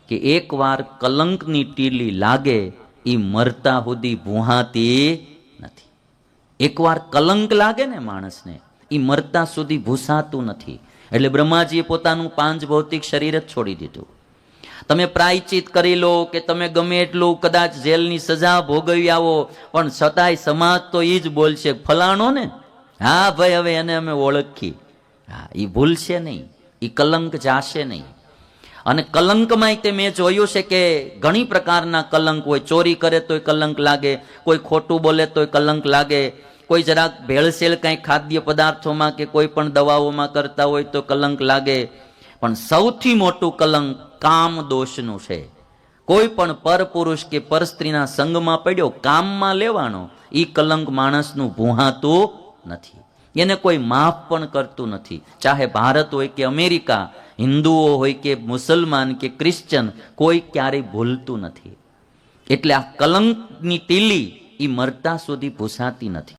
કે એકવાર કલંકની ટીલી લાગે એ મરતા સુધી ભૂહાતી નથી. એકવાર કલંક લાગે ને માણસને, એ મરતા સુધી ભૂસાતું નથી. એટલે બ્રહ્માજીએ પોતાનું પાંચ ભૌતિક શરીર જ છોડી દીધું. તમે પ્રાયચિત કરી લો કે તમે ગમે એટલું કદાચ જેલની સજા ભોગવી આવો, પણ છતાંય સમાજ તો એ જ બોલશે, ફલાણો ને, હા ભાઈ હવે એને અમે ઓળખી. હા, એ ભૂલશે નહીં, એ કલંક જાશે નહીં. અને કલંકમાં તે મેં જોયું છે કે ઘણી પ્રકારના કલંક હોય. ચોરી કરે તોય કલંક લાગે, કોઈ ખોટું બોલે તોય કલંક લાગે, કોઈ જરાક ભેળસેળ કંઈ ખાદ્ય પદાર્થોમાં કે કોઈ પણ દવાઓમાં કરતા હોય તો કલંક લાગે. પણ સૌથી મોટું કલંક કામ દોષનું છે. કોઈ પણ પરપુરુષ કે પર સ્ત્રીના સંગમાં પડ્યો, કામમાં લેવાનો, એ કલંક માણસનું ભૂહાતું નથી. એને કોઈ માફ પણ કરતું નથી. ચાહે ભારત હોય કે અમેરિકા, હિન્દુઓ હોય કે મુસલમાન કે ક્રિશ્ચન, કોઈ ક્યારેય ભૂલતું નથી. એટલે આ કલંકની ટીલી એ મરતા સુધી ભૂસાતી નથી.